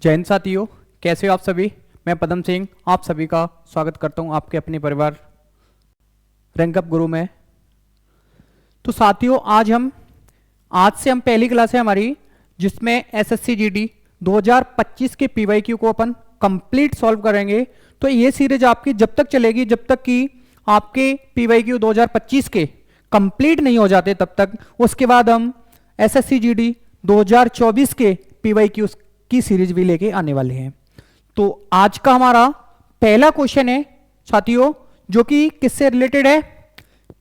जय हिंद साथियों, कैसे हो आप सभी। मैं पदम सिंह आप सभी का स्वागत करता हूं आपके अपने परिवार रैंक अप गुरु में। तो साथियों आज से हम पहली क्लास है हमारी, जिसमें एसएससी जीडी 2025 के पीवाईक्यू को अपन कंप्लीट सॉल्व करेंगे। तो ये सीरीज आपकी जब तक चलेगी जब तक कि आपके पीवाईक्यू 2025 के कंप्लीट नहीं हो जाते तब तक। उसके बाद हम एसएससी जीडी 2024 के पीवाईक्यू की सीरीज भी लेके आने वाले हैं। तो आज का हमारा पहला क्वेश्चन है साथियों, जो कि किससे रिलेटेड है,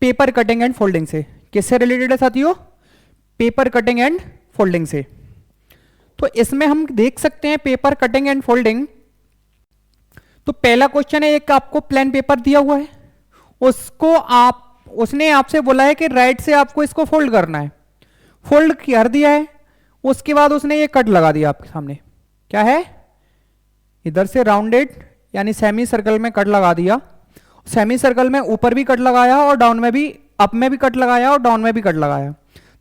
पेपर कटिंग एंड फोल्डिंग से। किससे रिलेटेड है साथियों, पेपर कटिंग एंड फोल्डिंग से। तो इसमें हम देख सकते हैं पेपर कटिंग एंड फोल्डिंग। तो पहला क्वेश्चन है, एक आपको प्लेन पेपर दिया हुआ है, उसने आपसे बोला है कि राइट से आपको इसको फोल्ड करना है। फोल्ड कर दिया है, उसके बाद उसने ये कट लगा दिया आपके सामने। क्या है, इधर से राउंडेड यानी सेमी सर्कल में कट लगा दिया। सेमी सर्कल में ऊपर भी कट लगाया और डाउन में भी, अप में भी कट लगाया और डाउन में भी कट लगाया।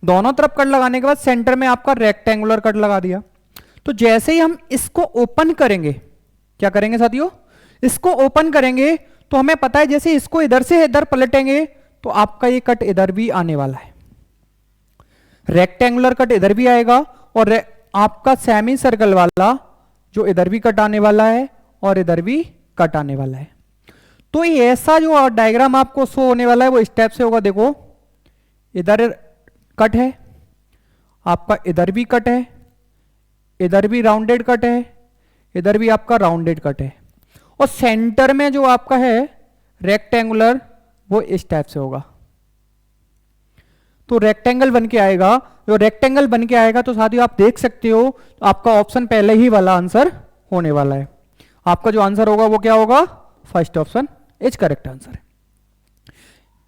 दोनों तरफ कट लगाने के बाद सेंटर में आपका रेक्टेंगुलर कट लगा दिया। तो जैसे ही हम इसको ओपन करेंगे, क्या करेंगे साथियों, इसको ओपन करेंगे तो हमें पता है जैसे इसको इधर से इधर पलटेंगे तो आपका ये कट इधर भी आने वाला है, रेक्टेंगुलर कट इधर भी आएगा और आपका सेमी सर्कल वाला जो इधर भी कट आने वाला है और इधर भी कट आने वाला है। तो ये ऐसा जो डायग्राम आपको शो होने वाला है वो स्टेप से होगा। देखो इधर कट है आपका, इधर भी कट है, इधर भी राउंडेड कट है, इधर भी आपका राउंडेड कट है, और सेंटर में जो आपका है रेक्टेंगुलर वो इस टाइप से होगा। तो रेक्टेंगल बन के आएगा, जो रेक्टेंगल बन के आएगा तो साथियों आप देख सकते हो आपका ऑप्शन पहले ही वाला आंसर होने वाला है। आपका जो आंसर होगा वो क्या होगा, first option is correct answer है।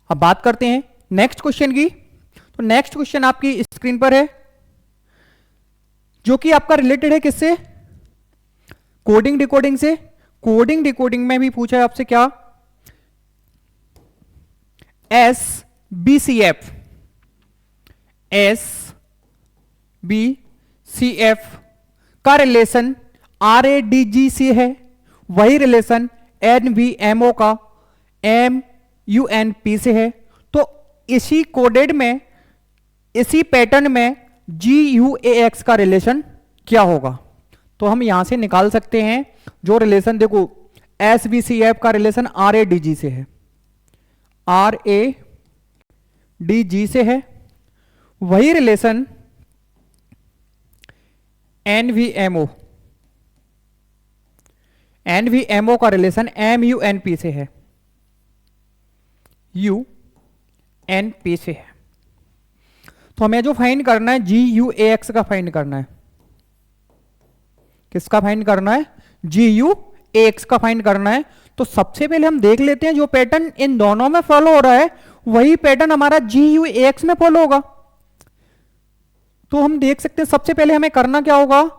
अब बात करते हैं नेक्स्ट क्वेश्चन की। तो नेक्स्ट क्वेश्चन आपकी स्क्रीन पर है, जो कि आपका रिलेटेड है किससे, कोडिंग डिकोडिंग से। कोडिंग डिकोडिंग में भी पूछा है आपसे क्या, SBCF का रिलेशन RADG से है, वही रिलेशन NVMO का MUNP से है। तो इसी कोडेड में, इसी पैटर्न में GUAX का रिलेशन क्या होगा। तो हम यहां से निकाल सकते हैं जो रिलेशन, देखो SBCF का रिलेशन RADG से है, RADG से है, वही रिलेशन NVMO का रिलेशन MUNP से है, UNP से है। तो हमें जो फाइंड करना है GUAX का फाइंड करना है। किसका फाइंड करना है, GUAX का फाइंड करना है। तो सबसे पहले हम देख लेते हैं जो पैटर्न इन दोनों में फॉलो हो रहा है वही पैटर्न हमारा GUAX में फॉलो होगा। तो हम देख सकते हैं सबसे पहले हमें करना क्या होगा,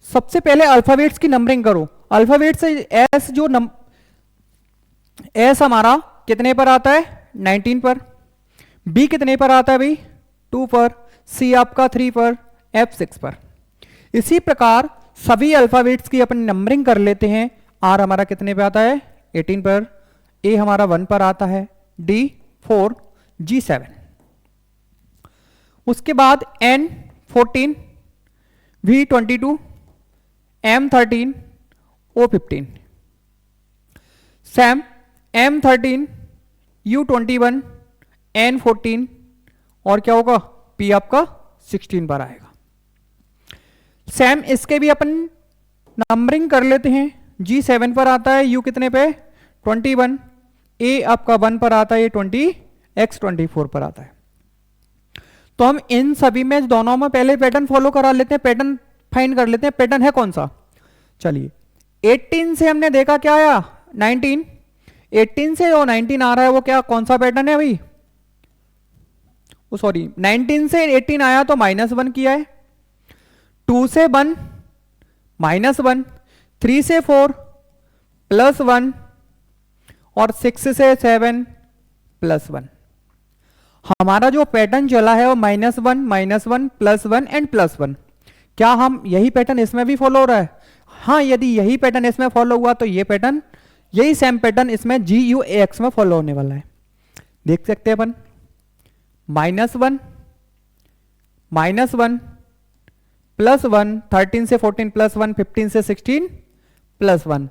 सबसे पहले अल्फाबेट्स की नंबरिंग करो। अल्फाबेट से एस जो एस हमारा कितने पर आता है, 19 पर। बी कितने पर आता है भाई, 2 पर। सी आपका 3 पर, एफ 6 पर। इसी प्रकार सभी अल्फाबेट्स की अपन नंबरिंग कर लेते हैं। आर हमारा कितने पे आता है, 18 पर। ए हमारा 1 पर आता है, डी 4, जी 7। उसके बाद N 14, V 22, M 13, O 15, same M 13, U 21, N 14, और क्या होगा, पी आपका 16 पर आएगा। सैम इसके भी अपन नंबरिंग कर लेते हैं। जी 7 पर आता है, यू कितने पे 21, ए आपका 1 पर आता है, 20, एक्स 24 पर आता है। तो हम इन सभी में दोनों में पहले पैटर्न फॉलो करा लेते हैं, पैटर्न फाइंड कर लेते हैं। पैटर्न है कौन सा, चलिए 18 से हमने देखा क्या आया, 19। 18 से जो 19 आ रहा है वो क्या, कौन सा पैटर्न है भाई, सॉरी 19 से 18 आया तो -1 किया है, 2 से 1 -1, 3 से 4 +1, और 6 से 7 +1। हमारा जो पैटर्न चला है वो -1, -1, +1 एंड +1। क्या हम यही पैटर्न इसमें भी फॉलो हो रहा है, हाँ, यदि यही पैटर्न इसमें फॉलो हुआ तो ये पैटर्न, यही सेम पैटर्न इसमें GUAX में फॉलो होने वाला है। देख सकते हैं अपन, -1 -1 +1, 13 से 14 +1, 15 से 16 +1।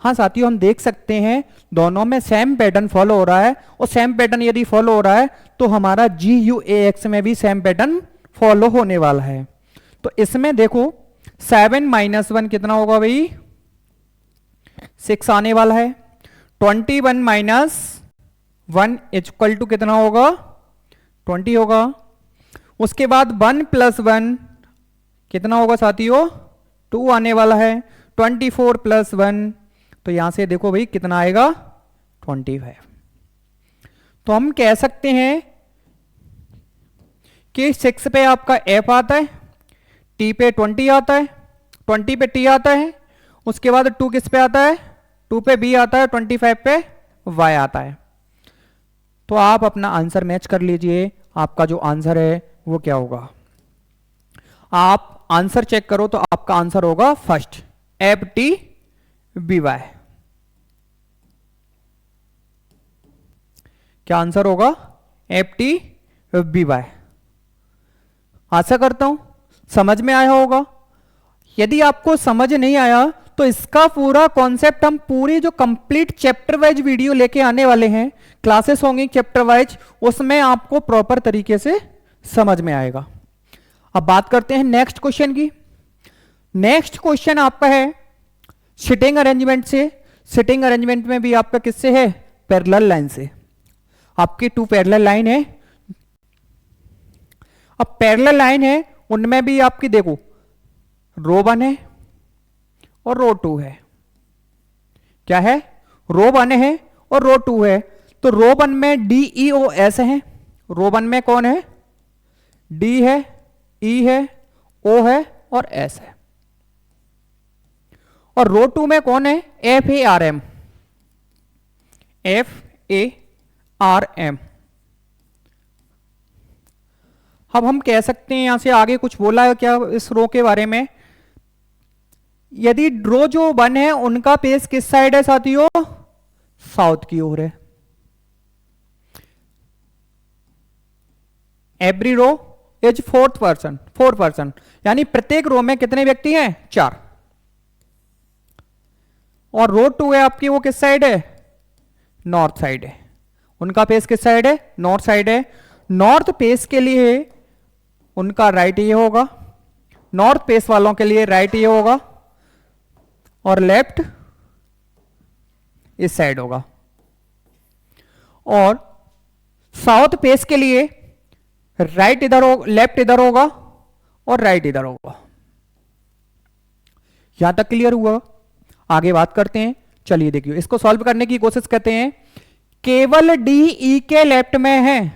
हाँ साथियों, हम देख सकते हैं दोनों में सेम पैटर्न फॉलो हो रहा है, और सेम पैटर्न यदि फॉलो हो रहा है तो हमारा GUAX में भी सेम पैटर्न फॉलो होने वाला है। तो इसमें देखो 7 - 1 कितना होगा भाई, 6 आने वाला है। 21 - 1 इक्वल टू कितना होगा, 20 होगा। उसके बाद 1 + 1 कितना होगा साथियों, 2 आने वाला है। 24 + 1, तो यहां से देखो भाई कितना आएगा, 25। तो हम कह सकते हैं कि 6 पे आपका F आता है, T पे 20 आता है, 20 पे T आता है, उसके बाद 2 किस पे आता है, 2 पे B आता है, 25 पे Y आता है। तो आप अपना आंसर मैच कर लीजिए, आपका जो आंसर है वो क्या होगा। आप आंसर चेक करो तो आपका आंसर होगा फर्स्ट, FTBY। क्या आंसर होगा, FTBY। आशा करता हूं समझ में आया होगा। यदि आपको समझ नहीं आया तो इसका पूरा कॉन्सेप्ट हम पूरी जो कंप्लीट चैप्टर वाइज वीडियो लेके आने वाले हैं, क्लासेस होंगी चैप्टर वाइज, उसमें आपको प्रॉपर तरीके से समझ में आएगा। अब बात करते हैं नेक्स्ट क्वेश्चन की। नेक्स्ट क्वेश्चन आपका है सिटिंग अरेंजमेंट से। सिटिंग अरेंजमेंट में भी आपका किससे है, पैरेलल लाइन से। आपकी 2 पैरेलल लाइन है। अब पैरेलल लाइन है, उनमें भी आपकी देखो रो 1 है और रो 2 है। क्या है, रो 1 है और रो 2 है। तो रो 1 में DEOS है। रो 1 में कौन है, D है, E है, O है और S है। और रो 2 में कौन है, FARM। FARM। अब हम कह सकते हैं, यहां से आगे कुछ बोला है क्या इस रो के बारे में। यदि रो जो 1 है उनका पेस किस साइड है साथियों, साउथ की ओर है। एवरी रो इज 4 पर्सन, यानी प्रत्येक रो में कितने व्यक्ति हैं, 4। और रो 2 है आपकी, वो किस साइड है, नॉर्थ साइड है। उनका पेस किस साइड है, नॉर्थ साइड है। नॉर्थ पेस के लिए उनका राइट ये होगा, नॉर्थ पेस वालों के लिए राइट ये होगा, और लेफ्ट इस साइड होगा। और साउथ पेस के लिए राइट इधर होगा, लेफ्ट इधर होगा और राइट इधर होगा। यहां तक क्लियर हुआ। आगे बात करते हैं, चलिए देखिए इसको सॉल्व करने की कोशिश करते हैं। केवल D E के लेफ्ट में है,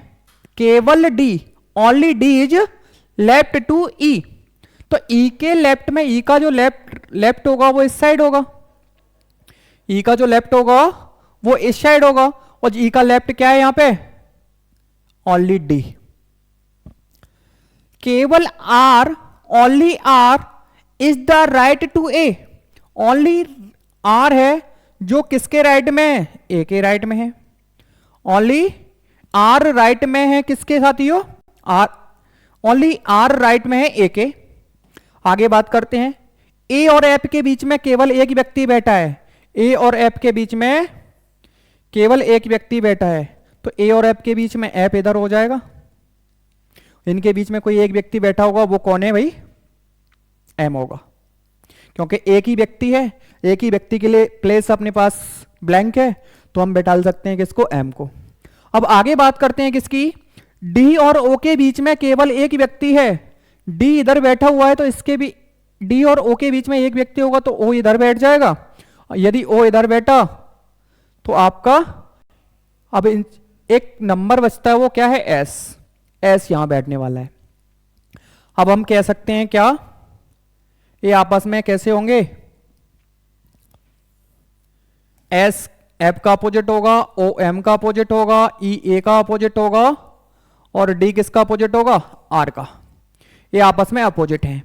केवल D, only D is left to E। तो E के लेफ्ट में, E का जो लेफ्ट होगा वो इस साइड होगा, E का जो लेफ्ट होगा वो इस साइड होगा, और E का लेफ्ट क्या है यहां पे, ओनली D। केवल R, only R is the right to A। Only R है जो किसके राइट में है, A के राइट में है। ओनली R राइट में है किसके साथियों, R, ओनली R राइट में है A के। आगे बात करते हैं, A और F के बीच में केवल एक व्यक्ति बैठा है। A और F के बीच में केवल एक व्यक्ति बैठा है, तो A और F के बीच में F इधर हो जाएगा। इनके बीच में कोई एक व्यक्ति बैठा होगा, वो कौन है भाई, M होगा, क्योंकि एक ही व्यक्ति है, एक ही व्यक्ति के लिए प्लेस अपने पास ब्लैंक है, तो हम बैठा सकते हैं किसको, M को। अब आगे बात करते हैं किसकी, D और O के बीच में केवल एक व्यक्ति है। D इधर बैठा हुआ है, तो इसके भी D और O के बीच में एक व्यक्ति होगा, तो O इधर बैठ जाएगा। यदि O इधर बैठा तो आपका अब एक नंबर बचता है, वो क्या है, S यहां बैठने वाला है। अब हम कह सकते हैं क्या, ये आपस में कैसे होंगे, S F का अपोजिट होगा, O M का अपोजिट होगा, E A का अपोजिट होगा, और D किसका अपोजिट होगा, R का। ये आपस में अपोजिट हैं।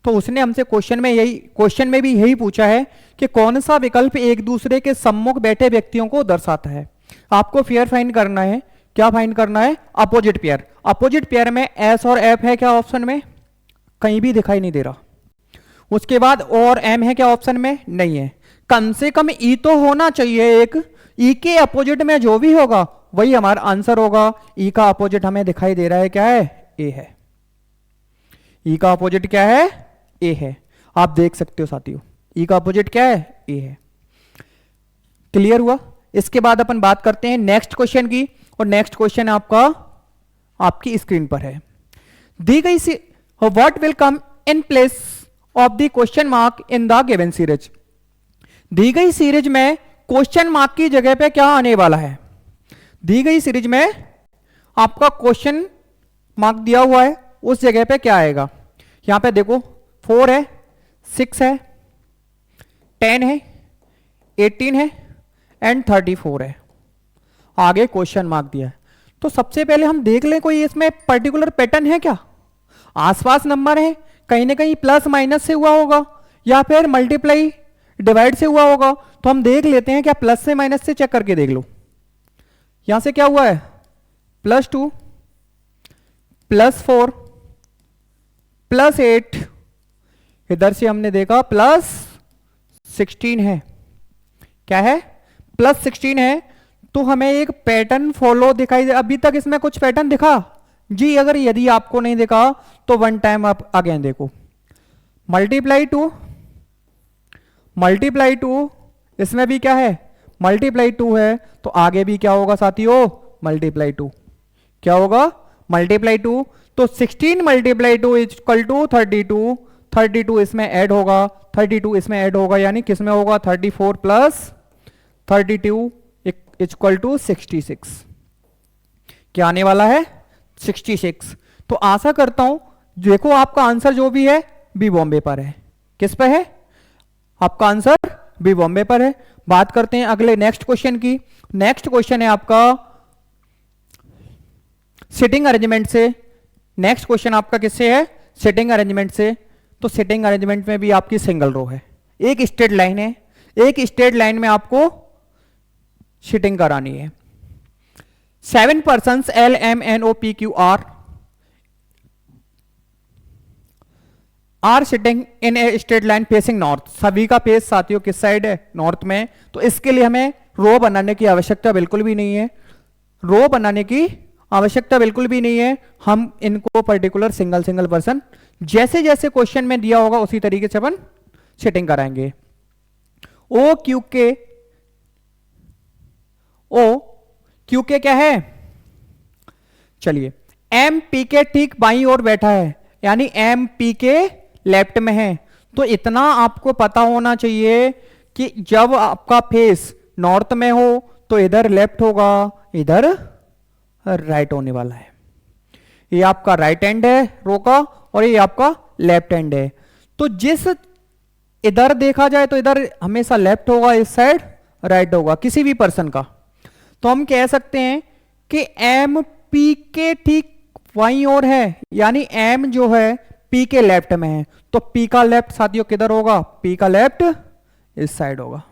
तो उसने हमसे क्वेश्चन में भी यही पूछा है कि कौन सा विकल्प एक दूसरे के सम्मुख बैठे व्यक्तियों को दर्शाता है। आपको पेयर फाइंड करना है। क्या फाइंड करना है? Opposite pair. अपोजिट पेयर में एस और एफ है क्या ऑप्शन में? कहीं भी दिखाई नहीं दे रहा। उसके बाद और एम है क्या ऑप्शन में? नहीं है। कम से कम ई तो होना चाहिए एक। ई के अपोजिट में जो भी होगा वही हमारा आंसर होगा। ई का अपोजिट हमें दिखाई दे रहा है, क्या है? ए है। ई का अपोजिट क्या है? ए है। आप देख सकते हो साथियों, ई का अपोजिट क्या है? ए है। क्लियर हुआ? इसके बाद अपन बात करते हैं नेक्स्ट क्वेश्चन की, और नेक्स्ट क्वेश्चन आपका आपकी स्क्रीन पर है। दी गई see what will come in place of the question mark in the given series. दी गई सीरीज में क्वेश्चन मार्क की जगह पे क्या आने वाला है? दी गई सीरीज में आपका क्वेश्चन मार्क दिया हुआ है, उस जगह पे क्या आएगा? यहां पे देखो 4 है, 6 है, 10 है, 18 है एंड 34 है। आगे क्वेश्चन मार्क दिया है। तो सबसे पहले हम देख लें कोई इसमें पर्टिकुलर पैटर्न है क्या? आसपास नंबर है, कहीं ना कहीं प्लस माइनस से हुआ होगा या फिर मल्टीप्लाई डिवाइड से हुआ होगा। तो हम देख लेते हैं, क्या प्लस से माइनस से चेक करके देख लो। यहां से क्या हुआ है? +2 +4 +8, इधर से हमने देखा +16 है। क्या है? +16 है। तो हमें एक पैटर्न फॉलो दिखाई दे। अभी तक इसमें कुछ पैटर्न दिखा जी? अगर यदि आपको नहीं दिखा तो वन टाइम आप अगेन देखो। मल्टीप्लाई टू, इसमें भी क्या है? ×2 है। तो आगे भी क्या होगा साथियों? ×2। क्या होगा? ×2। तो 16 × 2 = 32। 32 इसमें ऐड होगा, 32 इसमें ऐड होगा, यानी किसमें होगा? 34 + 32 = 66। क्या आने वाला है? 66। तो आशा करता हूं देखो आपका आंसर जो भी है बी बॉम्बे पर है। किस पे है? आपका आंसर बी बॉम्बे पर है। बात करते हैं अगले नेक्स्ट क्वेश्चन की। नेक्स्ट क्वेश्चन है आपका सिटिंग अरेंजमेंट से। नेक्स्ट क्वेश्चन आपका किससे है? सिटिंग अरेंजमेंट से। तो सिटिंग अरेंजमेंट में भी आपकी सिंगल रो है, एक स्ट्रेट लाइन है। एक स्ट्रेट लाइन में आपको सिटिंग करानी है। 7 persons L M N O P Q R are sitting in a straight line facing north. सभी का फेस साथियों किस साइड है? नॉर्थ में। तो इसके लिए हमें रो बनाने की आवश्यकता बिल्कुल भी नहीं है। रो बनाने की आवश्यकता बिल्कुल भी नहीं है। हम इनको पर्टिकुलर सिंगल पर्सन जैसे जैसे क्वेश्चन में दिया होगा उसी तरीके से अपन सिटिंग कराएंगे। ओ क्यू के क्या है? चलिए, एम पी के ठीक बाईं ओर बैठा है, यानी एम पी के लेफ्ट में है। तो इतना आपको पता होना चाहिए कि जब आपका फेस नॉर्थ में हो तो इधर लेफ्ट होगा, इधर राइट होने वाला है। ये आपका राइट हैंड है रो का, और ये आपका लेफ्ट हैंड है। तो जिस इधर देखा जाए तो इधर हमेशा लेफ्ट होगा, इस साइड राइट होगा किसी भी पर्सन का। तो हम कह सकते हैं कि एम पी के ठीक बाईं ओर है, यानी एम जो है पी के लेफ्ट में है। तो पी का लेफ्ट साथियों किधर होगा? पी का लेफ्ट इस साइड होगा।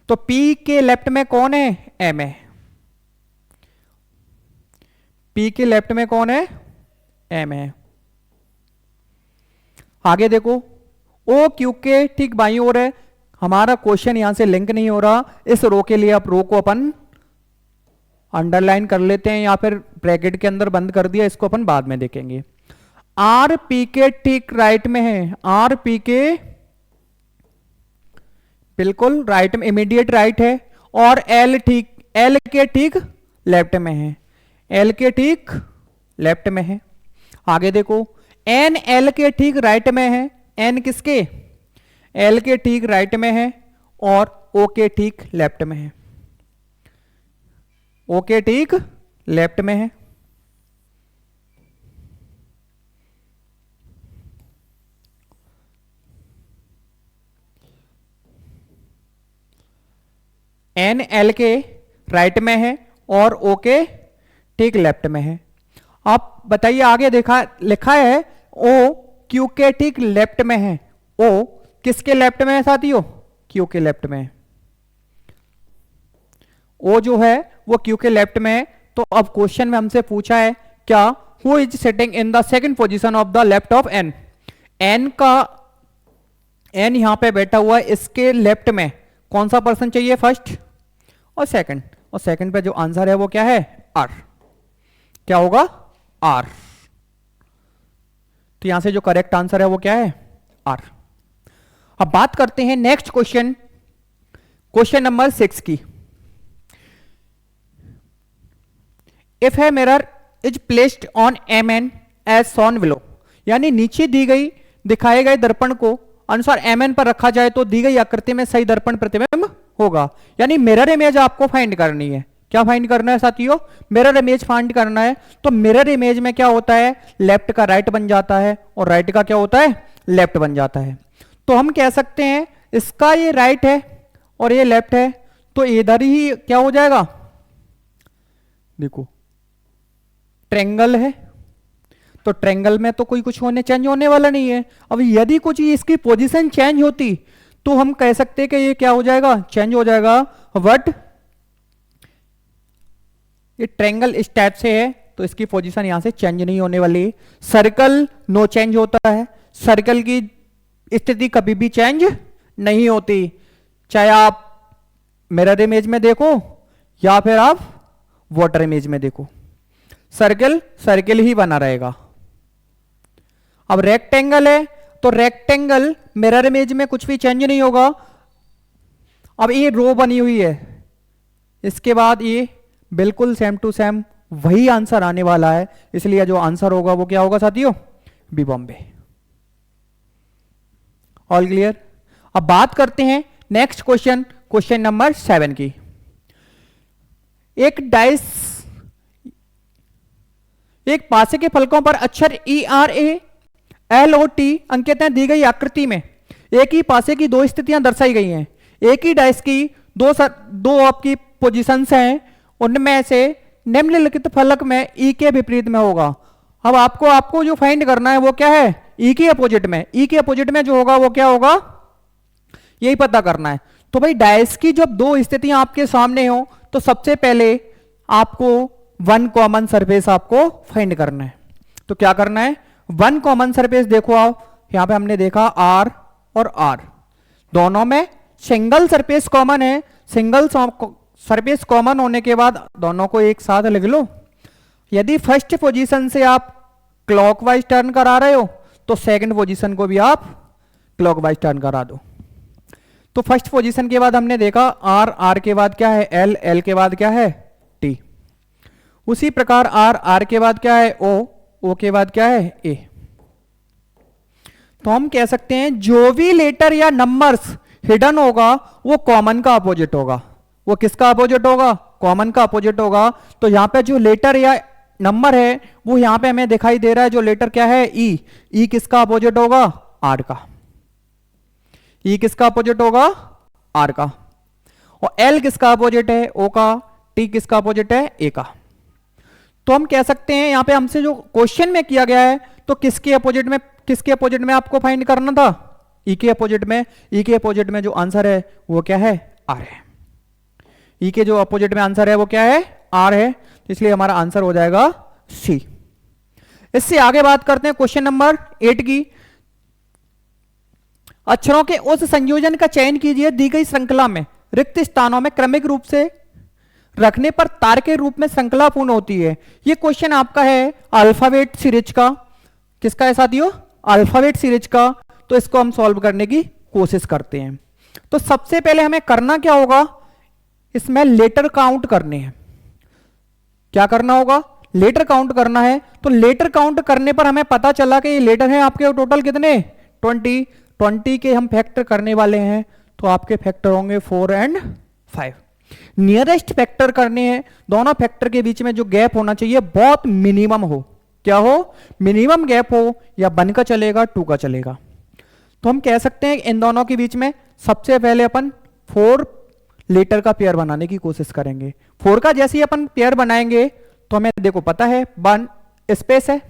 तो पी के लेफ्ट में कौन है? एम है। पी के लेफ्ट में कौन है? एम है। आगे देखो, ओ क्यू के ठीक बाईं ओर है। हमारा क्वेश्चन यहां से लिंक नहीं हो रहा, इस रो के लिए आप रो को अपन अंडरलाइन कर लेते हैं या फिर ब्रैकेट के अंदर बंद कर दिया, इसको अपन बाद में देखेंगे। आर पी के ठीक राइट में है। आर पी के बिल्कुल राइट में, इमीडिएट राइट है। और एल के ठीक लेफ्ट में है। एल के ठीक लेफ्ट में है। आगे देखो, एन एल के ठीक राइट में है। एन किसके? एल के ठीक राइट में है और ओ के ठीक लेफ्ट में है। ओ के ठीक लेफ्ट में है। एन एल के राइट में है और ओ के ठीक लेफ्ट में है। आप बताइए, आगे देखा लिखा है ओ क्यू के ठीक लेफ्ट में है, ओ किसके लेफ्ट में है साथियों, क्यू के लेफ्ट में है, ओ जो है वो क्यू के लेफ्ट में है। तो अब क्वेश्चन में हमसे पूछा है क्या, who is sitting in the second position of the left of N, N का, एन यहां पे बैठा हुआ है, इसके लेफ्ट में कौन सा पर्सन चाहिए, फर्स्ट और सेकंड, और सेकंड पे जो आंसर है वो क्या है, आर, क्या होगा, आर। तो यहां से जो करेक्ट आंसर है वो क्या है, आर। अब बात करते हैं नेक्स्ट क्वेश्चन, क्वेश्चन नंबर 6 की। इफ है mirror is placed on M N as shown below, यानी नीचे दी गई दिखाए गए दर्पण को अनुसार एम एन पर रखा जाए तो दी गई आकृति में सही दर्पण प्रतिबिंब होगा। यानी मिरर इमेज आपको फाइंड करनी है, क्या फाइंड करना है साथियों, मिरर इमेज फाइंड करना है। तो मिरर इमेज में क्या होता है, लेफ्ट का राइट बन जाता है और राइट का क्या होता है, लेफ्ट बन जाता है। तो हम कह सकते हैं इसका ये राइट है और ये लेफ्ट है, तो इधर ही क्या हो जाएगा, देखो ट्रेंगल है, तो ट्रेंगल में तो कोई कुछ चेंज होने वाला नहीं है। अब यदि कुछ इसकी पोजीशन चेंज होती तो हम कह सकते हैं कि ये क्या हो जाएगा, चेंज हो जाएगा। बट ये ट्रेंगल इस टाइप से है तो इसकी पोजीशन यहां से चेंज नहीं होने वाली। सर्कल नो चेंज होता है, सर्कल की स्थिति कभी भी चेंज नहीं होती, चाहे आप मिरर इमेज में देखो या फिर आप वाटर इमेज में देखो, सर्कल सर्कल ही बना रहेगा। अब रेक्टेंगल है तो रेक्टेंगल मिरर इमेज में कुछ भी चेंज नहीं होगा। अब ये रो बनी हुई है, इसके बाद ये बिल्कुल सेम टू सेम वही आंसर आने वाला है, इसलिए जो आंसर होगा वो क्या होगा साथियों, बी बॉम्बे। All clear. अब बात करते हैं नेक्स्ट क्वेश्चन, क्वेश्चन नंबर 7 की। एक डाइस, एक पासे के फलकों पर अक्षर ERALOT अंकित हैं, दी गई आकृति में एक ही पासे की दो स्थितियां दर्शाई गई हैं। एक ही डाइस की दो आपकी पोजीशंस हैं, उनमें से निम्नलिखित फलक में ई के विपरीत में होगा। अब आपको जो फाइंड करना है वो क्या है, ई के अपोजिट में, ई के अपोजिट में जो होगा वो क्या होगा, यही पता करना है। तो भाई डाइस की जब दो स्थितियां आपके सामने हो तो सबसे पहले आपको वन कॉमन सरफेस आपको फाइंड करना है। तो क्या करना है, वन कॉमन सरफेस देखो, आप यहां पे हमने देखा आर और आर, दोनों में सिंगल सरफेस कॉमन है। सिंगल सरफेस कॉमन होने के बाद दोनों को एक साथ लिख लो। यदि फर्स्ट पोजीशन से आप क्लॉकवाइज टर्न करा रहे हो तो सेकंड पोजीशन को भी आप क्लॉकवाइज टर्न करा दो। तो फर्स्ट पोजीशन के बाद हमने देखा आर, आर के बाद क्या है एल, एल के बाद क्या है टी। उसी प्रकार आर, आर के बाद क्या है ओ, ओ के बाद क्या है ए। तो हम कह सकते हैं जो भी लेटर या नंबर्स हिडन होगा वो कॉमन का अपोजिट होगा। वो किसका अपोजिट होगा, कॉमन का अपोजिट होगा। तो यहां पे जो लेटर या नंबर है वो यहां पे हमें दिखाई दे रहा है, जो लेटर क्या है ई, ई किसका अपोजिट होगा, आर का। ई किसका अपोजिट होगा, आर का। और एल किसका अपोजिट है, ओ का। टी किसका अपोजिट है, ए का। तो हम कह सकते हैं यहां पे हमसे जो क्वेश्चन में किया गया है तो किसके अपोजिट में आपको फाइंड करना था, ई के अपोजिट में। ई के अपोजिट में जो आंसर है वो क्या है, आर है। ई के जो अपोजिट में आंसर है वो क्या है, आर है, इसलिए हमारा आंसर हो जाएगा सी। इससे आगे बात करते हैं क्वेश्चन नंबर 8 की। अक्षरों के उस संयोजन का चयन कीजिए दी गई श्रृंखला में रिक्त स्थानों में क्रमिक रूप से रखने पर तार के रूप में श्रृंखला पूर्ण होती है। यह क्वेश्चन आपका है अल्फाबेट सीरीज का। किसका है साथियों, अल्फाबेट सीरीज का। तो इसको हम सॉल्व करने की कोशिश करते हैं। तो सबसे पहले हमें करना क्या होगा, इसमें लेटर काउंट करने हैं। क्या करना होगा, लेटर काउंट करना है। तो लेटर काउंट करने पर हमें पता चला कि ये लेटर है आपके टोटल कितने, 20 के हम फैक्टर करने वाले हैं। तो आपके फैक्टर होंगे 4 और 5। नियरेस्ट फैक्टर करने हैं, दोनों फैक्टर के बीच में जो गैप होना चाहिए बहुत मिनिमम हो। क्या हो, मिनिमम गैप हो, या 1 का चलेगा 2 का चलेगा। तो हम कह सकते हैं इन दोनों के बीच में सबसे पहले अपन 4 लेटर का पेयर बनाने की कोशिश करेंगे। 4 का जैसे ही अपन पेयर बनाएंगे तो हमें देखो पता है 1 स्पेस है,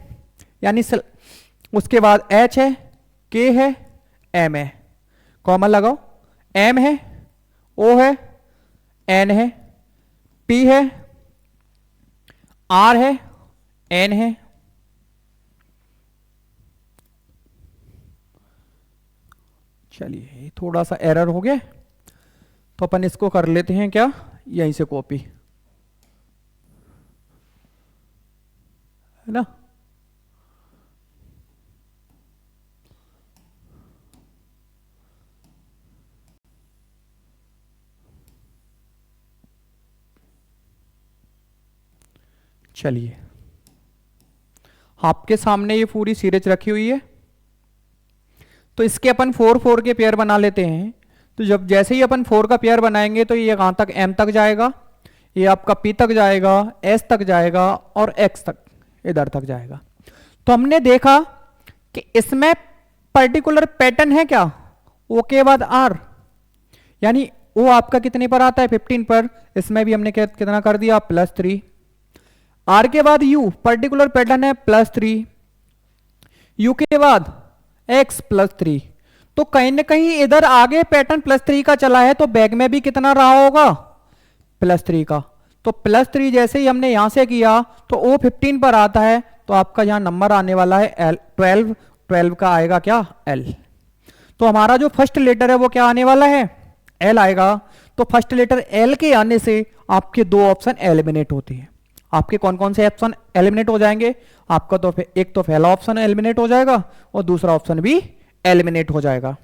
यानी उसके बाद H है, K है, M है, कॉमन लगाओ, M है, O है, N है, P है, R है, N है, चलिए थोड़ा सा एरर हो गया तो अपन इसको कर लेते हैं क्या, यहीं से कॉपी, है ना। चलिए आपके सामने ये पूरी सीरीज रखी हुई है, तो इसके अपन 4 4 के पेयर बना लेते हैं। तो जब जैसे ही अपन 4 का पेयर बनाएंगे तो ये कहां तक, M तक जाएगा, ये आपका P तक जाएगा, S तक जाएगा और X तक इधर तक जाएगा। तो हमने देखा कि इसमें पर्टिकुलर पैटर्न है क्या, O के बाद R, यानी O आपका कितने पर आता है 15 पर, इसमें भी हमने कितना कर दिया +3। R के बाद U पर्टिकुलर पैटर्न है +3, U के बाद X +3। तो कहीं ना कहीं इधर आगे पैटर्न +3 का चला है, तो बैक में भी कितना रहा होगा +3 का। तो +3 जैसे ही हमने यहां से किया तो O 15 पर आता है, तो आपका यहां नंबर आने वाला है L 12, 12 का आएगा क्या L। तो हमारा जो फर्स्ट लेटर है वो क्या आने वाला है L आएगा। तो फर्स्ट लेटर L के आने से आपके दो ऑप्शन एलिमिनेट होते हैं। आपके कौन कौन से ऑप्शन एलिमिनेट हो जाएंगे, आपका तो एक तो पहला ऑप्शन एलिमिनेट हो जाएगा और दूसरा ऑप्शन भी एलिमिनेट हो जाएगा।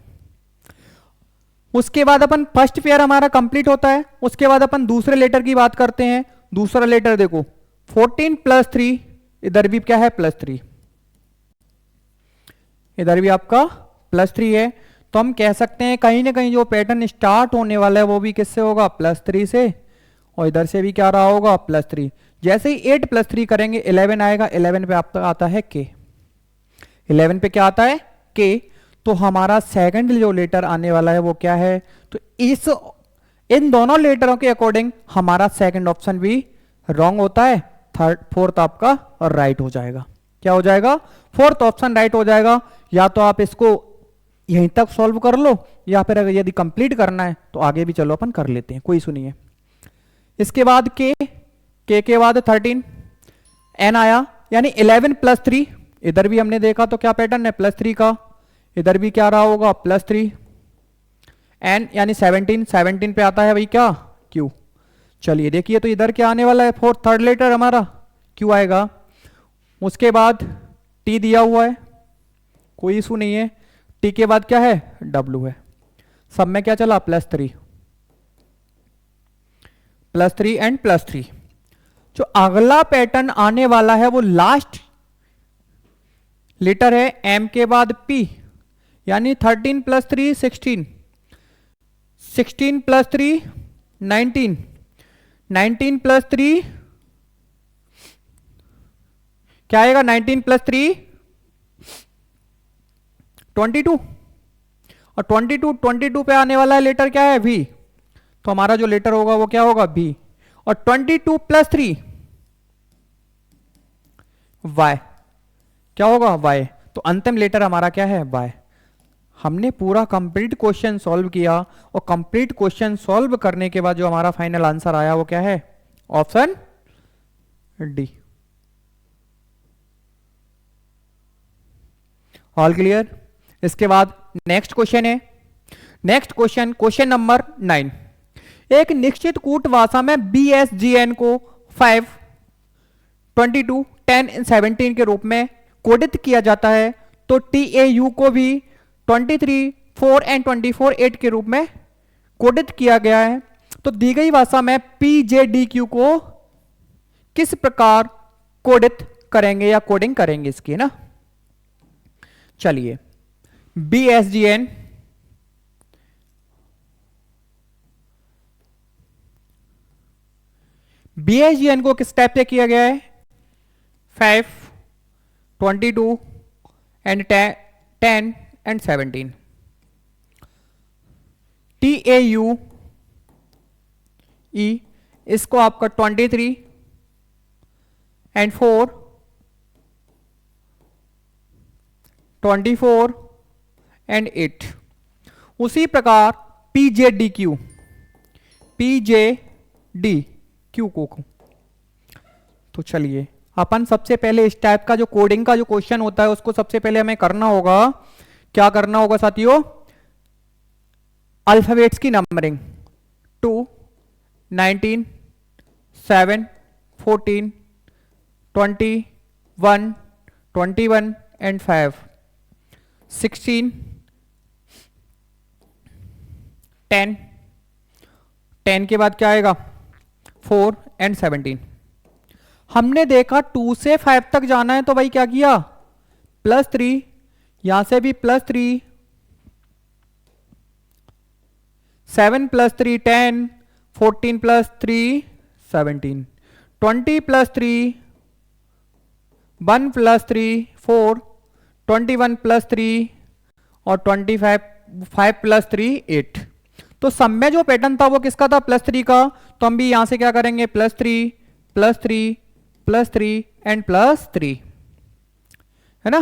उसके बाद अपन फर्स्ट पेयर हमारा कंप्लीट होता है, उसके बाद अपन दूसरे लेटर की बात करते हैं। दूसरा लेटर देखो 14 + 3, इधर भी क्या है +3, इधर भी आपका +3 है। तो हम कह सकते हैं कहीं ना कहीं जो पैटर्न स्टार्ट होने वाला है वो भी किससे होगा +3 से, और इधर से भी क्या रहा होगा +3। जैसे ही 8 + 3 करेंगे 11 आएगा, 11 पे आपका आता है K, 11 पे क्या आता है K। तो हमारा सेकंड जो लेटर आने वाला है वो क्या है, तो इन दोनों लेटरों के अकॉर्डिंग हमारा सेकंड ऑप्शन भी रॉन्ग होता है, फोर्थ आपका राइट हो जाएगा। क्या हो जाएगा, फोर्थ ऑप्शन राइट हो जाएगा। या तो आप इसको यहीं तक सॉल्व कर लो, या फिर अगर यदि कंप्लीट करना है तो आगे भी चलो अपन कर लेते हैं, कोई सुनिए। इसके बाद K के बाद 13, N आया, यानी 11 + 3, इधर भी हमने देखा तो क्या पैटर्न है +3 का, इधर भी क्या रहा होगा +3, N यानी 17, 17 पे आता है भाई क्या Q। चलिए देखिए तो इधर क्या आने वाला है, फोर्थ थर्ड लेटर हमारा Q आएगा। उसके बाद T दिया हुआ है, कोई इशू नहीं है। T के बाद क्या है W है, सब में क्या चला +3 एंड +3। जो अगला पैटर्न आने वाला है वो लास्ट लेटर है M के बाद P, यानी 13 + 3 16, 16 + 3 19, 19 + 3 क्या आएगा, 19 + 3 22, और 22 पे आने वाला है लेटर क्या है V। तो हमारा जो लेटर होगा वो क्या होगा B, और 22 + 3 Y, क्या होगा Y। तो अंतिम लेटर हमारा क्या है Y। हमने पूरा कंप्लीट क्वेश्चन सॉल्व किया, और कंप्लीट क्वेश्चन सॉल्व करने के बाद जो हमारा फाइनल आंसर आया वो क्या है, ऑप्शन D। All clear. इसके बाद नेक्स्ट क्वेश्चन है, नेक्स्ट क्वेश्चन, क्वेश्चन नंबर 9। एक निश्चित कूटवासा में BSGN को 5, 22, 10 और 17 के रूप में कोडित किया जाता है, तो TAU को भी 23, 4 और 24, 8 के रूप में कोडित किया गया है। तो दी गई भाषा में PJDQ को किस प्रकार कोडित करेंगे या कोडिंग करेंगे इसकी, ना। चलिए BSGN को किस टाइप से किया गया है, 5, 22 एंड 10 एंड 17। TAU इसको आपका 23 एंड 4, 24 एंड 8। उसी प्रकार PJDQ को तो चलिए अपन सबसे पहले इस टाइप का जो कोडिंग का जो क्वेश्चन होता है उसको सबसे पहले हमें करना होगा। क्या करना होगा साथियों? अल्फाबेट्स की नंबरिंग 2, 19, 7, 14, 21, 21 एंड 5, 16, 10, 10 के बाद क्या आएगा? 4 एंड 17। हमने देखा 2 से 5 तक जाना है तो भाई क्या किया? +3, यहां से भी +3, 7 + 3 10, 14 + 3 17, 20 + 3 1 + 3 4, 21 + 3 और 25 5 + 3 8। तो सब में जो पैटर्न था वो किसका था? +3 का। तो हम भी यहां से क्या करेंगे? +3 +3 +3 एंड +3, है ना?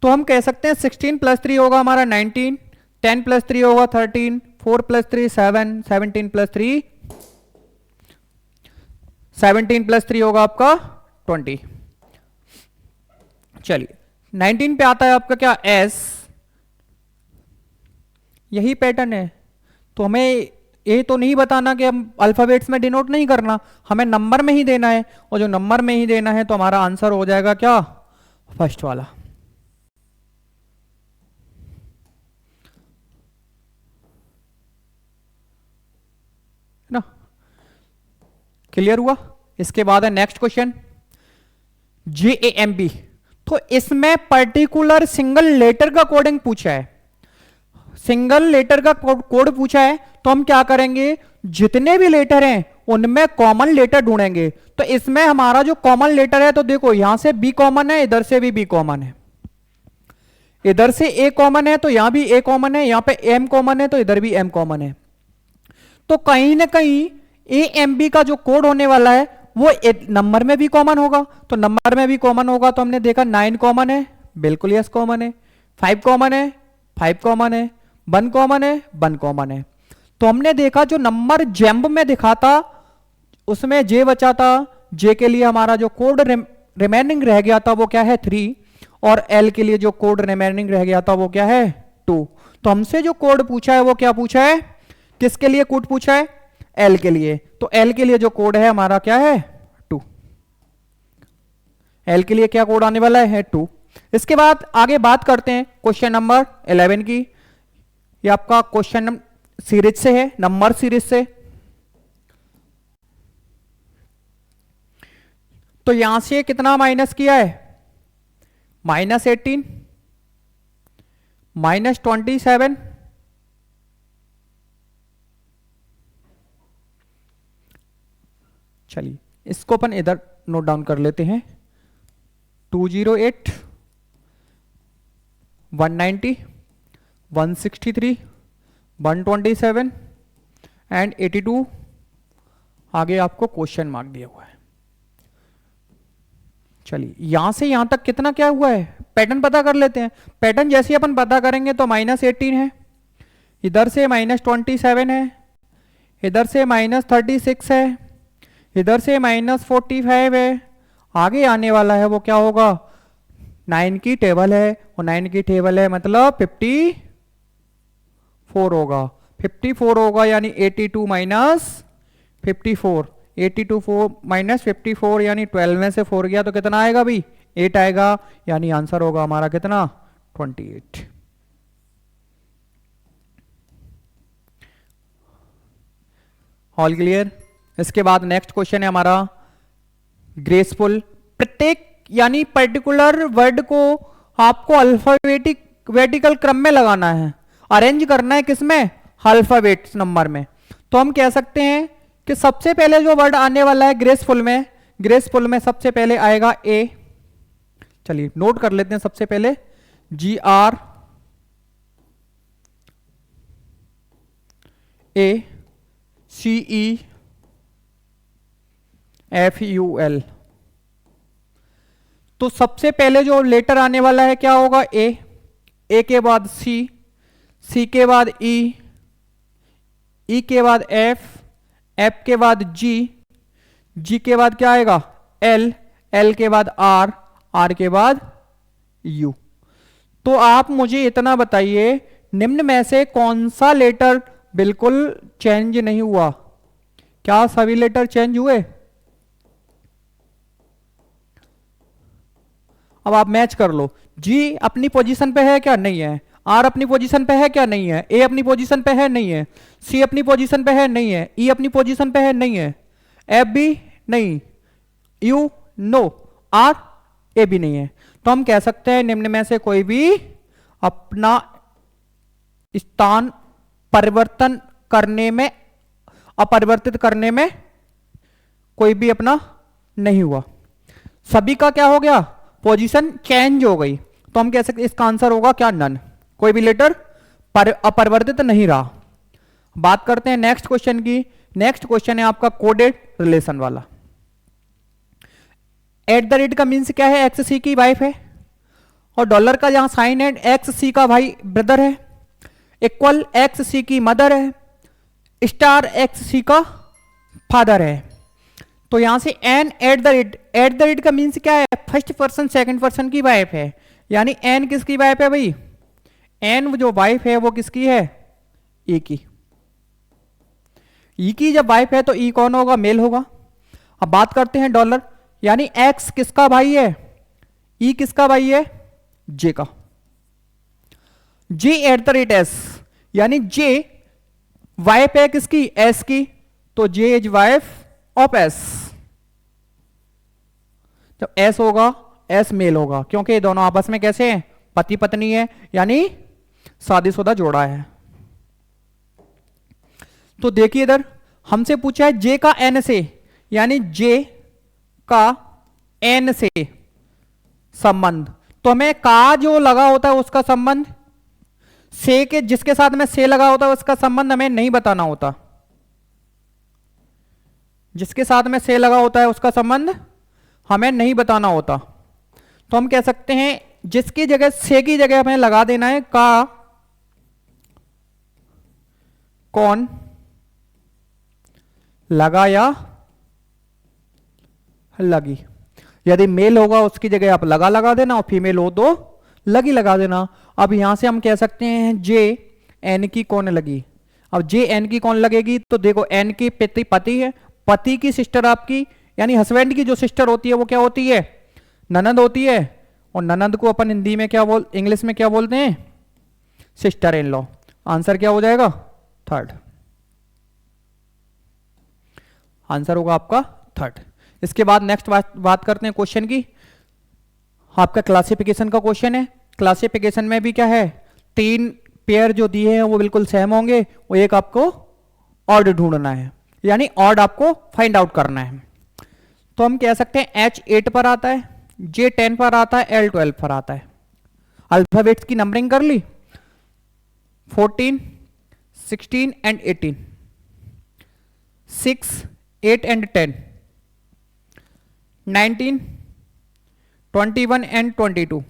तो हम कह सकते हैं 16 + 3 होगा हमारा 19, 10 + 3 होगा 13, 4 + 3 7, 17 + 3 17 + 3 होगा आपका 20। चलिए 19 पे आता है आपका क्या? S। यही पैटर्न है तो हमें ये तो नहीं बताना कि हम अल्फाबेट्स में डिनोट नहीं करना, हमें नंबर में ही देना है। और जो नंबर में ही देना है तो हमारा आंसर हो जाएगा क्या? फर्स्ट वाला। ना क्लियर हुआ? इसके बाद है नेक्स्ट क्वेश्चन JAMB। तो इसमें पर्टिकुलर सिंगल लेटर का कोडिंग पूछा है, सिंगल लेटर का कोड पूछा है। तो हम क्या करेंगे? जितने भी लेटर हैं उनमें कॉमन लेटर ढूंढेंगे। तो इसमें हमारा जो कॉमन लेटर है तो देखो यहां से B कॉमन है, इधर से भी B कॉमन है, इधर से A कॉमन है तो यहां भी A कॉमन है, यहां पे M कॉमन है तो इधर भी M कॉमन है। तो कहीं ना कहीं AMB का जो कोड होने वाला है वो नंबर में भी कॉमन होगा। तो नंबर में भी कॉमन होगा तो हमने देखा 9 कॉमन है, बिल्कुल यस कॉमन है, 5 कॉमन है, 5 कॉमन है, 1 कॉमन है, 1 कॉमन है। तो हमने देखा जो नंबर जेम्ब में दिखा था उसमें J बचा था, J के लिए हमारा जो कोड रिमेनिंग रह गया था वो क्या है? 3। और L के लिए जो कोड रिमेनिंग रह गया था वो क्या है? 2। तो हमसे जो कोड पूछा है वो क्या पूछा है? किसके लिए कोड पूछा है? L के लिए। तो L के लिए जो कोड है हमारा क्या है? 2। L के लिए क्या कोड आने वाला है? 2। इसके बाद आगे बात करते हैं क्वेश्चन नंबर 11 की। ये आपका क्वेश्चन सीरीज से है, नंबर सीरीज से। तो यहां से कितना माइनस किया है? -18, -27, चलिए इसको अपन इधर नोट डाउन कर लेते हैं। 208, 190, 163, 127 एंड 82। आगे आपको क्वेश्चन मार्क दिया हुआ है। चलिए यहां से यहां तक कितना क्या हुआ है? पैटर्न पता कर लेते हैं। पैटर्न जैसे ही अपन पता करेंगे तो -18 है, इधर से -27 है, इधर से -36 है, इधर से -45 है। आगे आने वाला है वो क्या होगा? 9 की टेबल है और 9 की टेबल है मतलब 54 होगा। 54 होगा यानी 82 - 54, 82 -54 यानी 12 में से 4 गया तो कितना आएगा भाई? 8 आएगा। यानी आंसर होगा हमारा कितना? 28। All clear? इसके बाद नेक्स्ट क्वेश्चन है हमारा ग्रेसफुल। प्रत्येक यानी पर्टिकुलर वर्ड को आपको अल्फाबेटिकल क्रम में लगाना है, अरेंज करना है किसमें? अल्फाबेट्स नंबर में। तो हम कह सकते हैं कि सबसे पहले जो वर्ड आने वाला है ग्रेसफुल में सबसे पहले आएगा ए। चलिए नोट कर लेते हैं सबसे पहले GRACEFUL। तो सबसे पहले जो लेटर आने वाला है क्या होगा? ए। ए के बाद सी, सी के बाद ई, ई के बाद एफ, एफ के बाद जी, जी के बाद क्या आएगा एल, एल के बाद आर, आर के बाद यू। तो आप मुझे इतना बताइए निम्न में से कौन सा लेटर बिल्कुल चेंज नहीं हुआ? क्या सभी लेटर चेंज हुए? अब आप मैच कर लो, जी अपनी पोजीशन पे है क्या? नहीं है। आर अपनी पोजीशन पे है क्या? नहीं है। ए अपनी पोजीशन पे है? नहीं है। सी अपनी पोजीशन पे है? नहीं है। ई अपनी पोजीशन पे है? नहीं है। एफ भी नहीं, यू नो, आर ए भी नहीं है। तो हम कह सकते हैं निम्न में से कोई भी अपना स्थान परिवर्तन करने में, अपरिवर्तित करने में कोई भी अपना नहीं हुआ। सभी का क्या हो गया? पोजीशन चेंज हो गई। तो हम कह सकते इसका आंसर होगा क्या? नन। कोई भी लेटर अपरिवर्तित नहीं रहा। बात करते हैं नेक्स्ट क्वेश्चन की। नेक्स्ट क्वेश्चन है आपका कोडेड रिलेशन वाला। एट द रेट का मीन्स क्या है? एक्स सी की वाइफ है, और डॉलर का जहां साइन है एक्स सी का भाई ब्रदर है, इक्वल एक्स सी की मदर है, स्टार एक्स सी का फादर है। तो यहां से एन एट द रेट का मीन्स क्या है? फर्स्ट पर्सन सेकंड पर्सन की वाइफ है, यानी एन किसकी वाइफ है भाई? एन जो वाइफ है वो किसकी है? ई की। ई की जब वाइफ है तो ई कौन होगा? मेल होगा। अब बात करते हैं डॉलर, यानी एक्स किसका भाई है? ई किसका भाई है? जे का। जे एट द रेट एस, यानी जे वाइफ है किसकी? एस की, तो जे इज वाइफ ऑफ एस। जब एस होगा एस मेल होगा, क्योंकि ये दोनों आपस में कैसे हैं? पति पत्नी है, यानी शादीशुदा जोड़ा है। तो देखिए इधर हमसे पूछा है जे का एन से, यानी जे का एन से संबंध। तो हमें का जो लगा होता है उसका संबंध, से के जिसके साथ में से लगा होता है उसका संबंध हमें नहीं बताना होता। जिसके साथ में से लगा होता है उसका संबंध हमें नहीं बताना होता। तो हम कह सकते हैं जिसकी जगह से की जगह हमें लगा देना है का कौन लगा या लगी। यदि मेल होगा उसकी जगह आप लगा देना, और फीमेल हो तो लगी लगा देना। अब यहां से हम कह सकते हैं जे एन की कौन लगी। अब जे एन की कौन लगेगी? तो देखो एन की पति है, पति की सिस्टर आपकी यानी हस्बैंड की जो सिस्टर होती है वो क्या होती है? ननद होती है। और ननद को अपन हिंदी में क्या इंग्लिश में क्या बोलते हैं? Sister in law. आंसर क्या हो जाएगा? थर्ड। आंसर होगा आपका थर्ड। इसके बाद नेक्स्ट बात करते हैं क्वेश्चन की। आपका क्लासिफिकेशन का क्वेश्चन है। क्लासिफिकेशन में भी क्या है? 3 पेयर जो दिए हैं वो बिल्कुल सेम होंगे, वो एक आपको ऑड ढूंढना है, यानी ऑड आपको फाइंड आउट करना है। तो हम कह सकते हैं H 8 पर आता है, J 10 पर आता है, L 12 पर आता है। अल्फाबेट्स की नंबरिंग कर ली, 14, 16 एंड 18, 6, 8 एंड 10, 19, 21 एंड 22।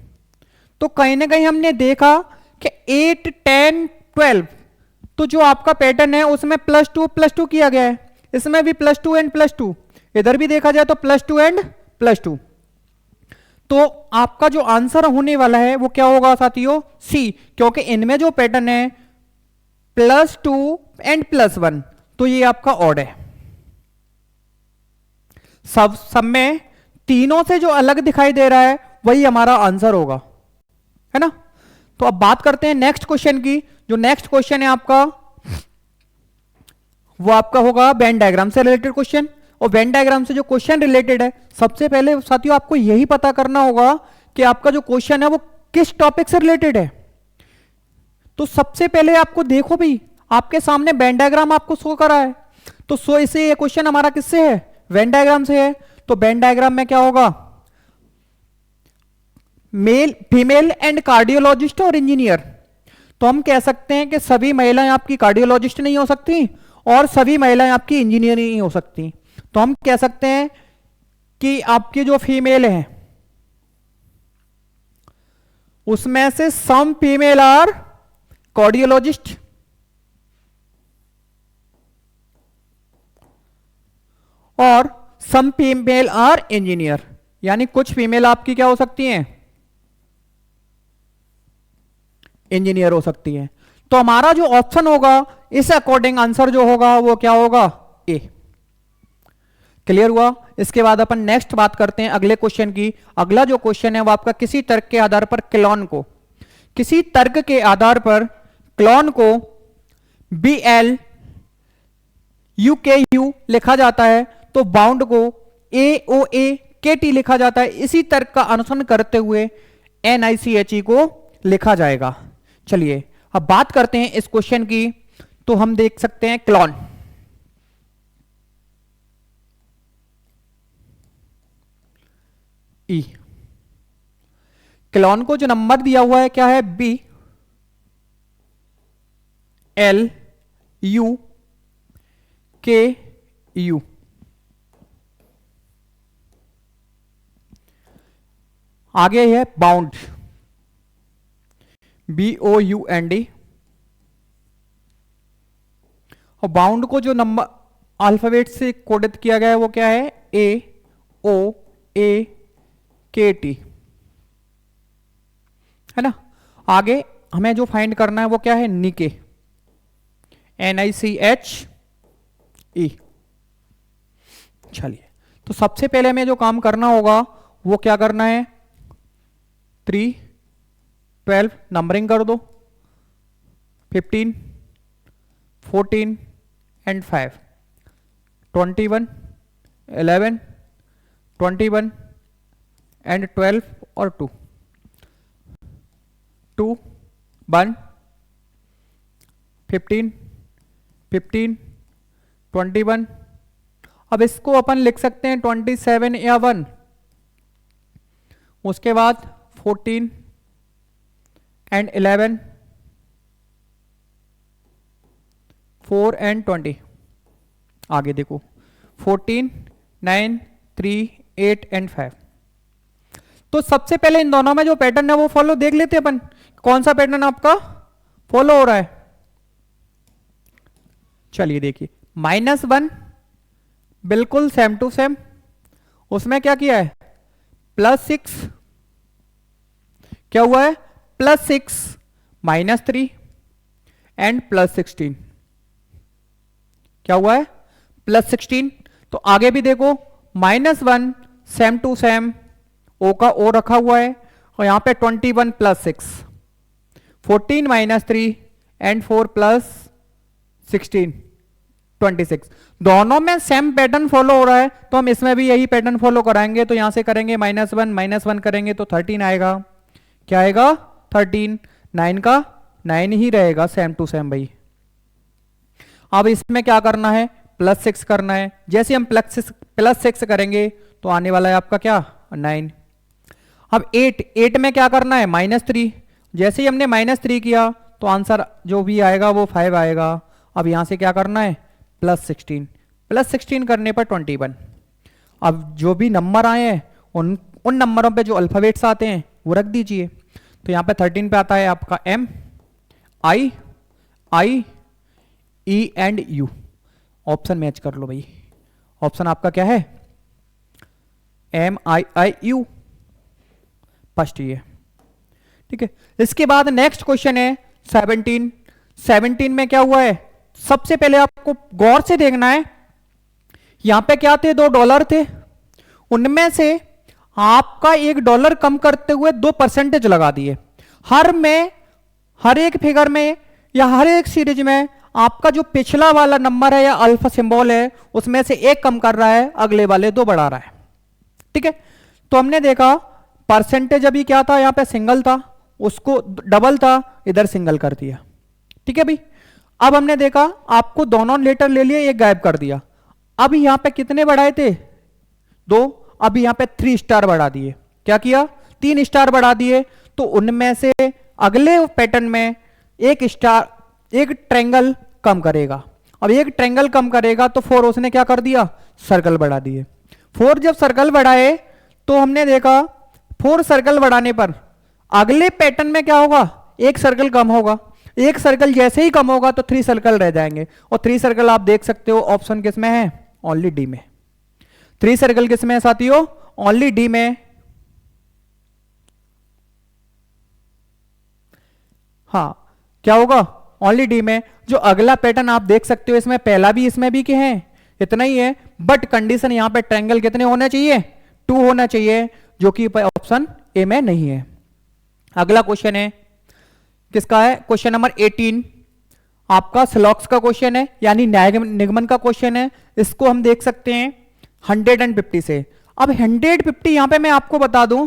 तो कहीं ना कहीं हमने देखा कि 8, 10, 12 तो जो आपका पैटर्न है उसमें +2 किया गया है, इसमें भी +2 एंड +2, इधर भी देखा जाए तो +2 एंड +2। तो आपका जो आंसर होने वाला है वो क्या होगा साथियों? सी, क्योंकि इनमें जो पैटर्न है +2 एंड +1, तो ये आपका ऑड है। सब में तीनों से जो अलग दिखाई दे रहा है वही हमारा आंसर होगा, है ना। तो अब बात करते हैं नेक्स्ट क्वेश्चन की। जो नेक्स्ट क्वेश्चन है आपका वो आपका होगा वेन डायग्राम से रिलेटेड क्वेश्चन। और वेन डायग्राम से जो क्वेश्चन रिलेटेड है, सबसे पहले साथियों आपको यही पता करना होगा कि आपका जो क्वेश्चन है वो किस टॉपिक से रिलेटेड है। तो सबसे पहले आपको देखो भाई, आपके सामने वेन डायग्राम आपको शो करा है, तो सो इसे ये क्वेश्चन हमारा किससे है? वेन डायग्राम से है। तो वेन डायग्राम में क्या होगा? मेल, फीमेल एंड कार्डियोलॉजिस्ट और इंजीनियर। तो हम कह सकते हैं कि सभी महिलाएं आपकी कार्डियोलॉजिस्ट नहीं हो सकती और सभी महिलाएं आपकी इंजीनियर नहीं हो सकती। तो हम कह सकते हैं कि आपकी जो फीमेल है उसमें से सम फीमेल आर कार्डियोलॉजिस्ट और सम फीमेल आर इंजीनियर, यानी कुछ फीमेल आपकी क्या हो सकती हैं, इंजीनियर हो सकती हैं। तो हमारा जो ऑप्शन होगा इस अकॉर्डिंग आंसर जो होगा वो क्या होगा, ए। क्लियर हुआ। इसके बाद अपन नेक्स्ट बात करते हैं अगले क्वेश्चन की। अगला जो क्वेश्चन है वो आपका किसी तर्क के आधार पर क्लोन को, किसी तर्क के आधार पर क्लोन को B L U K you लिखा जाता है, तो बाउंड को ए ओ ए के टी लिखा जाता है। इसी तर्क का अनुसरण करते हुए एन आई सी एच ई को लिखा जाएगा। चलिए अब बात करते हैं इस क्वेश्चन की। तो हम देख सकते हैं क्लोन, ई क्लोन को जो नंबर दिया हुआ है क्या है, B L U K U. आगे है bound, B O U N D, और बाउंड को जो नंबर अल्फाबेट से कोडित किया गया है वो क्या है, ए ओ ए के टी, है ना। आगे हमें जो फाइंड करना है वो क्या है, निके, एन आई सी एच ई। चलिए तो सबसे पहले हमें जो काम करना होगा वो क्या करना है, 3 12 नंबरिंग कर दो, 15 14 एंड 5, 21 11 21 एंड 12 और 2 2 1 15 15 21। अब इसको अपन लिख सकते हैं 27 या 1, उसके बाद 14 एंड 11 4 एंड 20। आगे देखो 14 9 3 8 एंड 5। तो सबसे पहले इन दोनों में जो पैटर्न है वो फॉलो देख लेते हैं अपन, कौन सा पैटर्न आपका फॉलो हो रहा है। चलिए देखिए -1 बिल्कुल सेम टू सेम, उसमें क्या किया है, +6 क्या हुआ है, +6 -3 एंड +16 क्या हुआ है, +16। तो आगे भी देखो -1 सेम टू सेम, ओ का ओ रखा हुआ है, और यहां पे 21 +6 14 -3 एंड 4 +16 26। दोनों में सेम पैटर्न फॉलो हो रहा है, तो हम इसमें भी यही पैटर्न फॉलो कराएंगे। तो यहां से करेंगे -1 करेंगे तो 13 आएगा, क्या आएगा 13, 9 का 9 ही रहेगा सेम टू सेम भाई। अब इसमें क्या करना है, +6 करना है। जैसे हम +6 करेंगे तो आने वाला है आपका क्या, 9। अब 8 में क्या करना है, -3। जैसे ही हमने -3 किया तो आंसर जो भी आएगा वो 5 आएगा। अब यहां से क्या करना है, +16 करने पर 21। अब जो भी नंबर आए हैं उन नंबरों पे जो अल्फाबेट्स आते हैं वो रख दीजिए। तो यहां पे 13 पे आता है आपका M I E and U। Option match कर लो भाई, ऑप्शन आपका क्या है, MIIU, फर्स्ट ये, ठीक है। इसके बाद नेक्स्ट क्वेश्चन है 17। 17 में क्या हुआ है, सबसे पहले आपको गौर से देखना है, यहां पे क्या थे, $2 थे, उनमें से आपका $1 कम करते हुए 2% लगा दिए। हर एक फिगर में या हर एक सीरीज में आपका जो पिछला वाला नंबर है या अल्फा सिंबल है उसमें से एक कम कर रहा है, अगले वाले 2 बढ़ा रहा है, ठीक है। तो हमने देखा परसेंटेज अभी क्या था, यहां पे सिंगल था, उसको डबल था, इधर सिंगल कर दिया, ठीक है भाई। अब हमने देखा आपको दोनों लेटर ले लिए, एक गायब कर दिया। अब यहां पे कितने बढ़ाए थे, 2, अब यहां पे 3 स्टार बढ़ा दिए। क्या किया, 3 स्टार बढ़ा दिए। तो उनमें से अगले पैटर्न में एक ट्रायंगल कम करेगा। अब एक ट्रायंगल कम करेगा तो 4 उसने क्या कर दिया, सर्कल बढ़ा दिए। 4 जब सर्कल बढ़ाए तो हमने देखा 4 सर्कल बढ़ाने पर अगले पैटर्न में क्या होगा, एक सर्कल कम होगा, एक सर्कल जैसे ही कम होगा तो 3 सर्कल रह जाएंगे, और 3 सर्कल आप देख सकते हो ऑप्शन किस में है, ओनली डी में। 3 सर्कल किस में है साथियों, ओनली डी में। हाँ क्या होगा, ओनली डी में। जो अगला पैटर्न आप देख सकते हो इसमें पहला भी इसमें भी क्या है, इतना ही है, बट कंडीशन यहां पे ट्रायंगल कितने होने चाहिए, 2 होना चाहिए, जो कि ऑप्शन ए में नहीं है। अगला क्वेश्चन है किसका है, क्वेश्चन नंबर 18 आपका स्लॉक्स का क्वेश्चन है, यानी निगमन का क्वेश्चन है। इसको हम देख सकते हैं 150 से। अब 150 यहां पे मैं आपको बता दूं,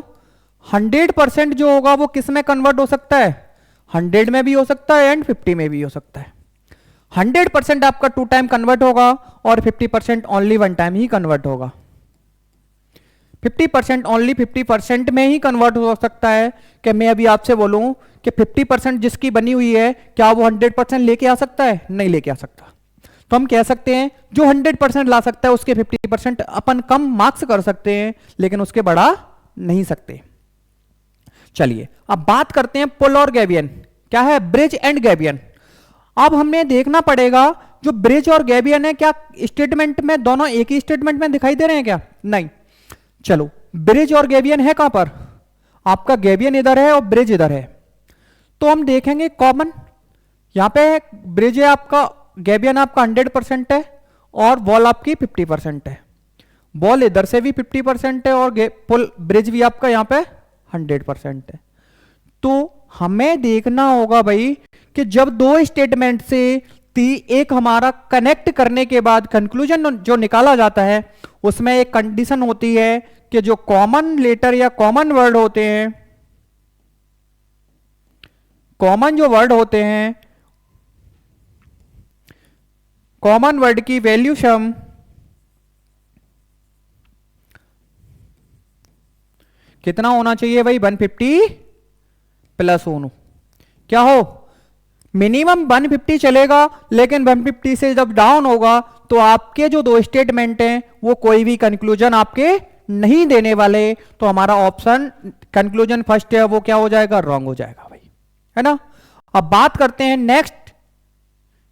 100% जो होगा वो किस में कन्वर्ट हो सकता है, 100 में भी हो सकता है एंड 50 में भी हो सकता है। 100% आपका 2 टाइम कन्वर्ट होगा और 50% ओनली 1 टाइम ही कन्वर्ट होगा। 50% ओनली 50% में ही कन्वर्ट हो सकता है। कि मैं अभी आपसे बोलूं कि 50% जिसकी बनी हुई है क्या वो 100% लेके आ सकता है, नहीं लेके आ सकता। तो हम कह सकते हैं जो 100% ला सकता है उसके 50% अपन कम मार्क्स कर सकते हैं, लेकिन उसके बढ़ा नहीं सकते। चलिए अब बात करते हैं पुल और गैबियन, क्या है, ब्रिज एंड गैबियन। अब हमें देखना पड़ेगा जो ब्रिज और गैबियन है क्या स्टेटमेंट में दोनों एक ही स्टेटमेंट में दिखाई दे रहे हैं क्या, नहीं। चलो ब्रिज और गैबियन है कहां पर, आपका गैबियन इधर है और ब्रिज इधर है, तो हम देखेंगे कॉमन, यहां पे ब्रिज है आपका, गैबियन आपका 100% है और वॉल आपकी 50% है। वॉल इधर से भी 50% है और पुल ब्रिज भी आपका यहां पे 100% है। तो हमें देखना होगा भाई कि जब दो स्टेटमेंट से एक हमारा कनेक्ट करने के बाद कंक्लूजन जो निकाला जाता है उसमें एक कंडीशन होती है कि जो कॉमन लेटर या कॉमन वर्ड होते हैं, कॉमन जो वर्ड होते हैं, कॉमन वर्ड की वैल्यू सम कितना होना चाहिए भाई, 150 प्लस 1। क्या हो, मिनिमम 150 चलेगा, लेकिन 150 से जब डाउन होगा तो आपके जो दो स्टेटमेंट हैं वो कोई भी कंक्लूजन आपके नहीं देने वाले। तो हमारा ऑप्शन कंक्लूजन फर्स्ट है वो क्या हो जाएगा, रॉन्ग हो जाएगा भाई, है ना। अब बात करते हैं नेक्स्ट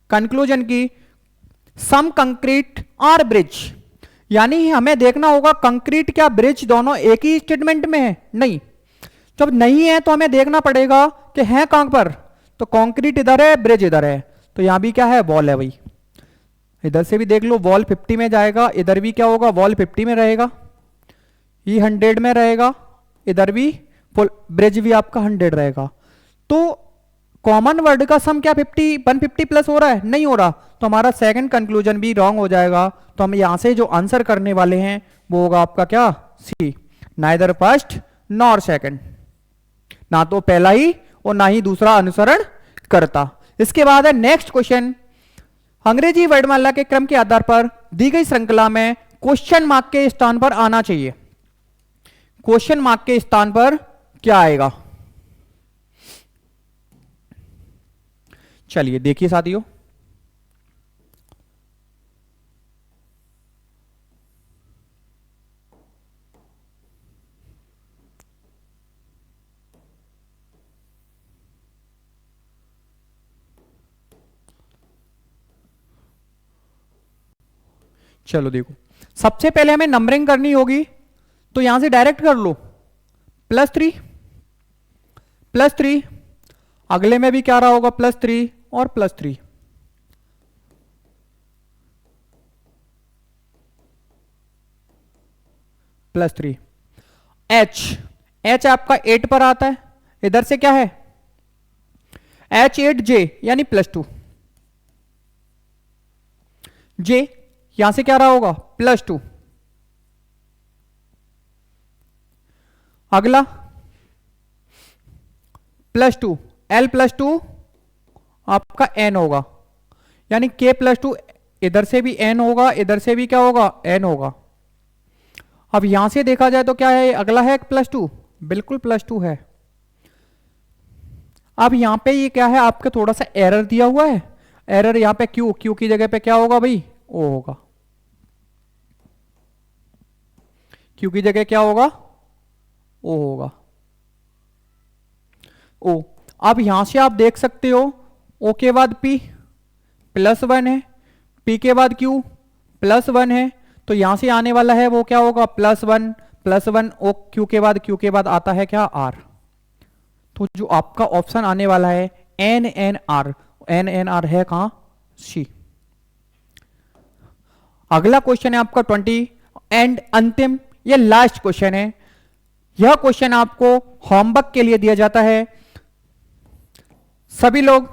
कंक्लूजन की, सम कंक्रीट और ब्रिज, यानी हमें देखना होगा कंक्रीट क्या ब्रिज दोनों एक ही स्टेटमेंट में है, नहीं। जब नहीं है तो हमें देखना पड़ेगा कि है कहां पर, तो कंक्रीट इधर है ब्रिज इधर है, तो यहां भी क्या है, वॉल है भाई। इधर से भी देख लो वॉल 50 में जाएगा, इधर भी क्या होगा, वॉल 50 में रहेगा, ये 100 में रहेगा, इधर भी ब्रिज भी आपका 100 रहेगा। तो कॉमन वर्ड का सम क्या 150 प्लस हो रहा है, नहीं हो रहा, तो हमारा सेकंड कंक्लूजन भी रॉन्ग हो जाएगा। तो हम यहां से जो आंसर करने वाले हैं वो होगा आपका क्या, सी, नाइदर फर्स्ट नॉर सेकंड, ना तो पहला ही और ना ही दूसरा अनुसरण करता। इसके बाद है नेक्स्ट क्वेश्चन, अंग्रेजी वर्णमाला के क्रम के आधार पर दी गई श्रृंखला में क्वेश्चन मार्क के स्थान पर आना चाहिए। क्वेश्चन मार्क के स्थान पर क्या आएगा, चलिए देखिए साथियों। चलो देखो, सबसे पहले हमें नंबरिंग करनी होगी, तो यहां से डायरेक्ट कर लो, +3 +3, अगले में भी क्या रहा होगा, +3 और +3, +3। एच आपका 8 पर आता है, इधर से क्या है H8J यानी +2, J यहां से क्या रहा होगा, +2। अगला +2, L+2 आपका N होगा, यानी K+2, इधर से भी N होगा, इधर से भी क्या होगा, N होगा। अब यहां से देखा जाए तो क्या है, अगला है +2, बिल्कुल +2 है। अब यहां पे ये क्या है, आपका थोड़ा सा एरर दिया हुआ है, एरर यहां पे क्यू की जगह पे क्या होगा भाई, ओ होगा, क्यू की जगह क्या होगा, ओ होगा। ओ। अब यहां से आप देख सकते हो ओ के बाद P +1 है, P के बाद Q +1 है, तो यहां से आने वाला है वो क्या होगा +1 ओ Q के बाद आता है क्या R। तो जो आपका ऑप्शन आने वाला है NNR है कहां C। अगला क्वेश्चन है आपका 20 एंड अंतिम या लास्ट क्वेश्चन है। यह क्वेश्चन आपको होमवर्क के लिए दिया जाता है। सभी लोग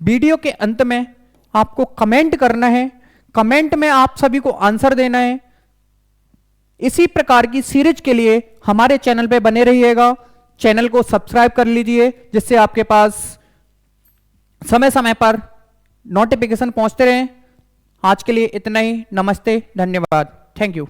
वीडियो के अंत में आपको कमेंट करना है, कमेंट में आप सभी को आंसर देना है। इसी प्रकार की सीरीज के लिए हमारे चैनल पे बने रहिएगा, चैनल को सब्सक्राइब कर लीजिए जिससे आपके पास समय समय पर नोटिफिकेशन पहुंचते रहें। आज के लिए इतना ही, नमस्ते, धन्यवाद, थैंक यू।